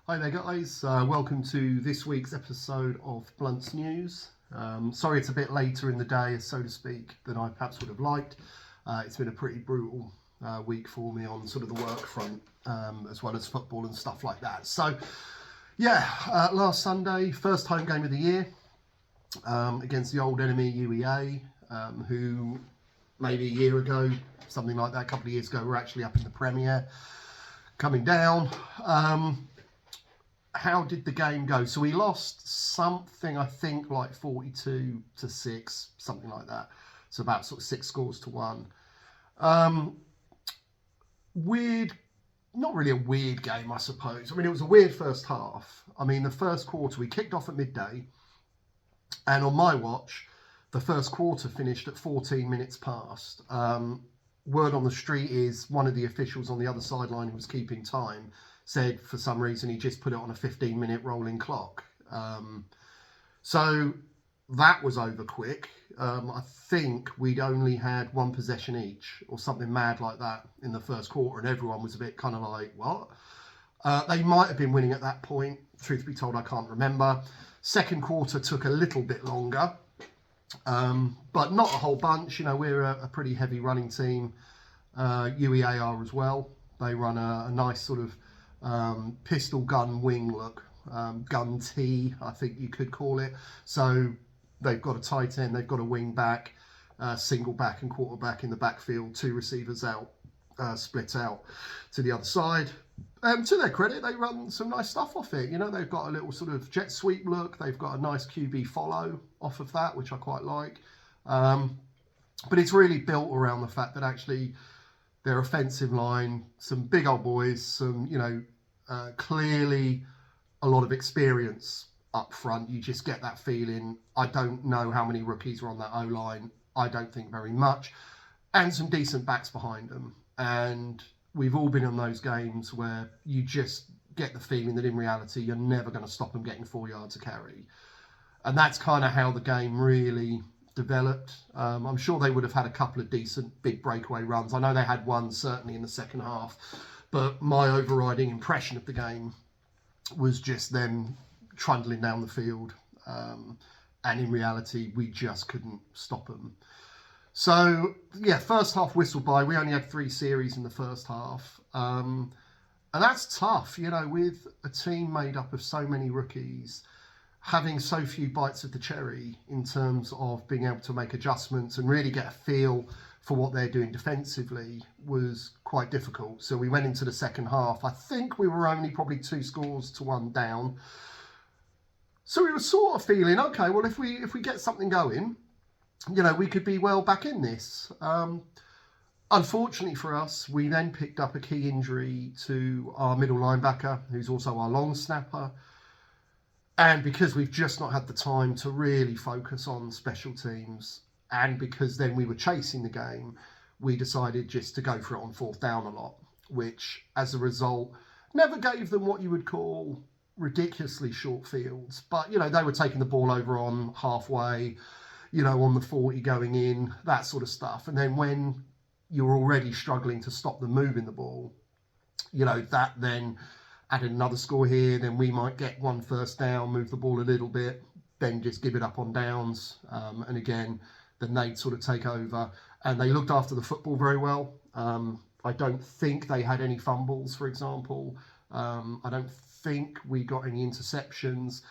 Hi there guys, welcome to this week's episode of Blunt's News. Sorry it's a bit later in the day, so to speak, than I perhaps would have liked. It's been a pretty brutal week for me on sort of the work front, as well as football and stuff like that. So yeah, last Sunday, first home game of the year, against the old enemy UEA, who maybe a year ago, something like that, a couple of years ago, were actually up in the Premier, coming down. How did the game go? So we lost something, I think, like 42-6, something like that. So about sort of 6 scores to 1. Weird, not really a weird game, I suppose. I mean, it was a weird first half. I mean, the first quarter, we kicked off at midday. And on my watch, the first quarter finished at 14 minutes past. Word on the street is one of the officials on the other sideline who was keeping time said for some reason he just put it on a 15-minute rolling clock. So that was over quick. I think we'd only had one possession each or something mad like that in the first quarter, and everyone was a bit kind of like, what? They might have been winning at that point. Truth be told, I can't remember. Second quarter took a little bit longer, but not a whole bunch. You know, we're a pretty heavy running team. UEA are as well. They run a nice sort of pistol gun wing look, gun T, I think you could call it. So they've got a tight end, they've got a wing back, single back and quarterback in the backfield, 2 receivers out, split out to the other side. To their credit, they run some nice stuff off it. You know, they've got a little sort of jet sweep look. They've got a nice QB follow off of that, which I quite like. But it's really built around the fact that actually their offensive line, some big old boys, some, you know, clearly a lot of experience up front. You just get that feeling. I don't know how many rookies are on that O-line. I don't think very much. And some decent backs behind them. And we've all been in those games where you just get the feeling that in reality, you're never going to stop them getting 4 yards a carry. And that's kind of how the game really developed. I'm sure they would have had a couple of decent big breakaway runs. I know they had one certainly in the second half, but my overriding impression of the game was just them trundling down the field, and in reality we just couldn't stop them. So yeah, first half whistle by. We only had 3 series in the first half, and that's tough, you know, with a team made up of so many rookies. Having so few bites of the cherry in terms of being able to make adjustments and really get a feel for what they're doing defensively was quite difficult. So we went into the second half. I think we were only probably 2 scores to 1 down. So we were sort of feeling, okay, well, if we get something going, you know, we could be well back in this. Unfortunately for us, we then picked up a key injury to our middle linebacker, who's also our long snapper. And because we've just not had the time to really focus on special teams, and because then we were chasing the game, we decided just to go for it on 4th down a lot, which as a result never gave them what you would call ridiculously short fields. But, you know, they were taking the ball over on halfway, you know, on the 40 going in, that sort of stuff. And then when you're already struggling to stop them moving the ball, you know, that then added another score here, then we might get 1 first down, move the ball a little bit, then just give it up on downs. And again, then they'd sort of take over. And they looked after the football very well. I don't think they had any fumbles, for example. I don't think we got any interceptions.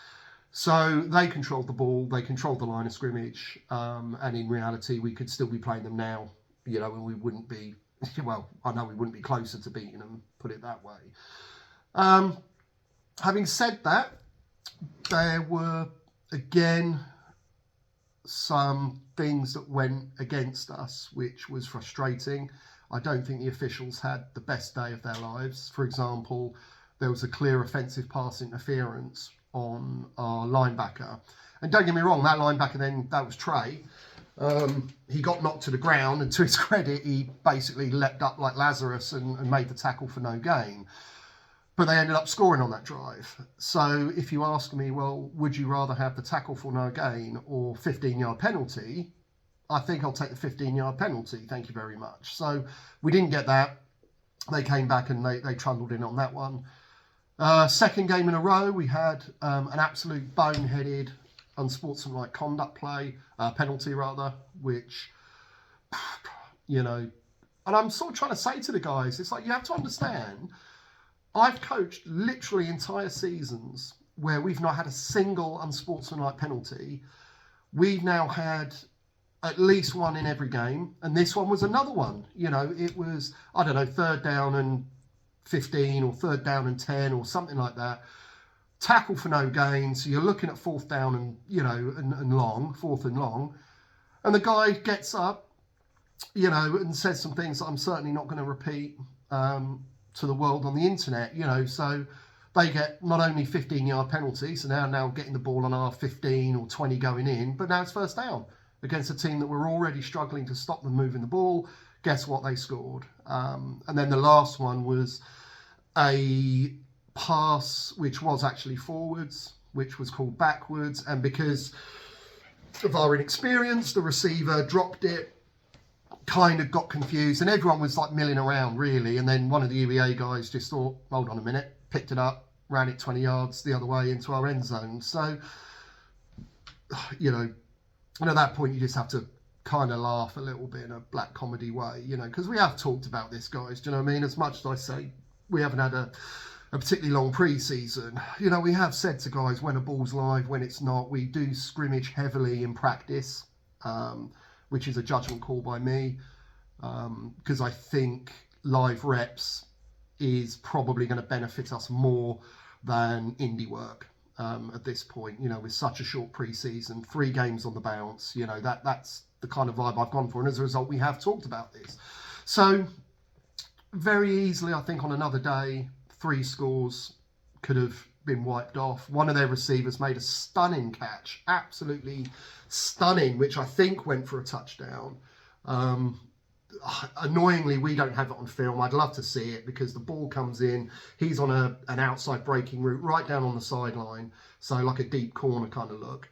So they controlled the ball, they controlled the line of scrimmage. And in reality, we could still be playing them now, you know, and we wouldn't be, well, I know we wouldn't be closer to beating them, put it that way. Having said that, there were, again, some things that went against us, which was frustrating. I don't think the officials had the best day of their lives. For example, there was a clear offensive pass interference on our linebacker. And don't get me wrong, that linebacker then, that was Trey. He got knocked to the ground, and to his credit, he basically leapt up like Lazarus and made the tackle for no gain. But they ended up scoring on that drive. So if you ask me, well, would you rather have the tackle for no gain or 15-yard penalty? I think I'll take the 15-yard penalty. Thank you very much. So we didn't get that. They came back and they trundled in on that one. Second game in a row, we had an absolute boneheaded, unsportsmanlike conduct play, penalty rather, which, you know, and I'm sort of trying to say to the guys, it's like, you have to understand, I've coached literally entire seasons where we've not had a single unsportsmanlike penalty. We've now had at least one in every game, and this one was another one. You know, it was, I don't know, 3rd down and 15 or 3rd down and 10 or something like that. Tackle for no gain, so you're looking at 4th down and, you know, and long, 4th and long. And the guy gets up, you know, and says some things that I'm certainly not going to repeat to the world on the internet, you know. So they get not only 15-yard penalty, so now getting the ball on our 15 or 20 going in, but now it's 1st down against a team that were already struggling to stop them moving the ball. Guess what? They scored. And then the last one was a pass which was actually forwards, which was called backwards, and because of our inexperience, the receiver dropped it, kind of got confused, and everyone was like milling around really, and then one of the UEA guys just thought, hold on a minute, picked it up, ran it 20 yards the other way into our end zone. So, you know, and at that point you just have to kind of laugh a little bit in a black comedy way, you know, because we have talked about this, guys. Do you know what I mean? As much as I say we haven't had a particularly long pre-season, you know, we have said to guys when a ball's live, when it's not. We do scrimmage heavily in practice, which is a judgment call by me, because I think live reps is probably going to benefit us more than indie work at this point, you know, with such a short pre-season, 3 games on the bounce, you know, that's the kind of vibe I've gone for, and as a result we have talked about this. So very easily, I think on another day, 3 scores could have been wiped off. One of their receivers made a stunning catch, absolutely stunning, which I think went for a touchdown. Annoyingly, we don't have it on film. I'd love to see it because the ball comes in. He's on an outside breaking route right down on the sideline. So like a deep corner kind of look.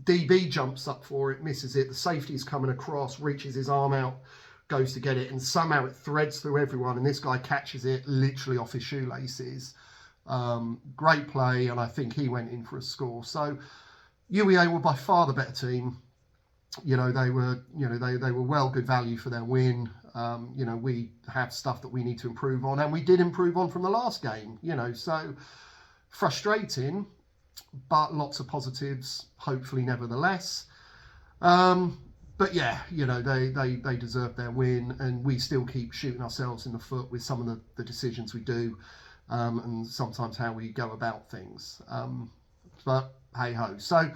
DB jumps up for it, misses it. The safety's coming across, reaches his arm out, goes to get it, and somehow it threads through everyone. And this guy catches it literally off his shoelaces. Great play, and I think he went in for a score. So UEA were by far the better team. You know, they were well good value for their win. You know, we have stuff that we need to improve on, and we did improve on from the last game, you know, so frustrating, but lots of positives, hopefully, nevertheless. But yeah, you know, they deserve their win, and we still keep shooting ourselves in the foot with some of the decisions we do, and sometimes how we go about things. But hey ho. So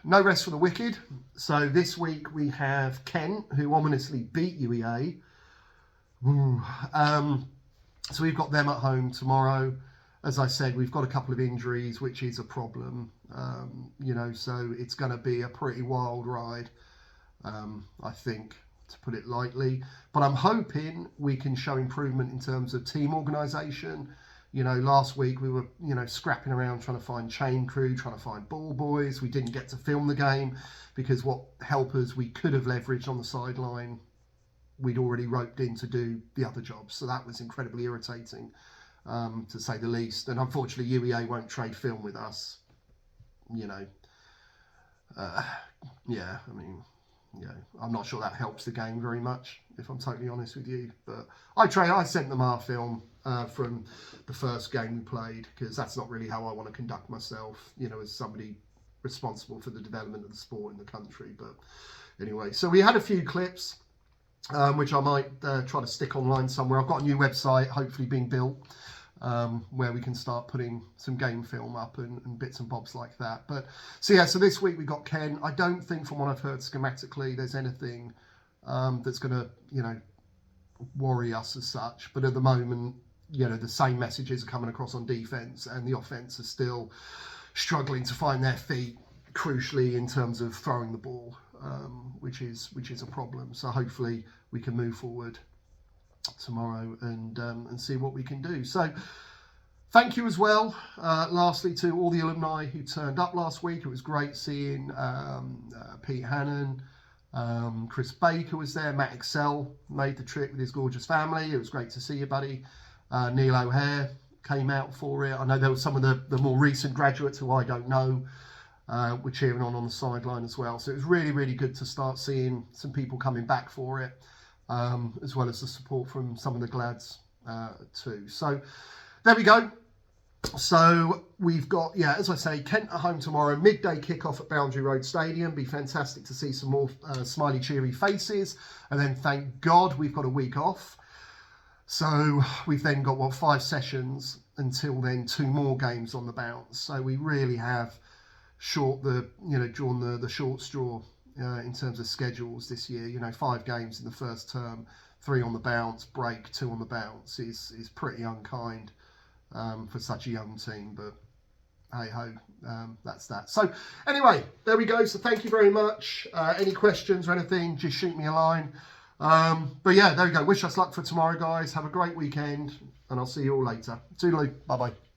no rest for the wicked. So this week we have Kent, who ominously beat UEA. So we've got them at home tomorrow. As I said, we've got a couple of injuries, which is a problem. You know, so it's going to be a pretty wild ride, I think, to put it lightly. But I'm hoping we can show improvement in terms of team organisation. You know, last week we were, you know, scrapping around trying to find chain crew, trying to find ball boys. We didn't get to film the game because what helpers we could have leveraged on the sideline, we'd already roped in to do the other jobs. So that was incredibly irritating, to say the least. And unfortunately, UEA won't trade film with us. You know, yeah, I mean, you know, I'm not sure that helps the game very much, if I'm totally honest with you. But I sent them our film from the first game we played, because that's not really how I want to conduct myself, you know, as somebody responsible for the development of the sport in the country. But anyway, so we had a few clips, which I might try to stick online somewhere. I've got a new website hopefully being built, where we can start putting some game film up and bits and bobs like that. But so yeah, so this week we got Ken. I don't think, from what I've heard schematically, there's anything that's going to, you know, worry us as such. But at the moment, you know, the same messages are coming across on defense, and the offense is still struggling to find their feet, crucially in terms of throwing the ball, which is a problem. So hopefully we can move forward tomorrow and see what we can do. So thank you as well, lastly, to all the alumni who turned up last week. It was great seeing Pete Hannon, Chris Baker was there, Matt Excel made the trip with his gorgeous family. It was great to see you, buddy. Neil O'Hare came out for it. I know there were some of the more recent graduates who I don't know were cheering on the sideline as well. So it was really, really good to start seeing some people coming back for it, as well as the support from some of the Glads too. So there we go. So we've got, yeah, as I say, Kent at home tomorrow, midday kickoff at Boundary Road Stadium. Be fantastic to see some more smiley, cheery faces. And then thank God we've got a week off. So we've then got, what, 5 sessions until then, 2 more games on the bounce. So we really have drawn the short straw in terms of schedules this year. 5 games in the first term, 3 on the bounce, break, 2 on the bounce is pretty unkind for such a young team. But hey ho, that's that. So anyway, there we go. So thank you very much. Any questions or anything, just shoot me a line. But yeah, there we go. Wish us luck for tomorrow, guys. Have a great weekend, and I'll see you all later. Toodaloo. Bye bye.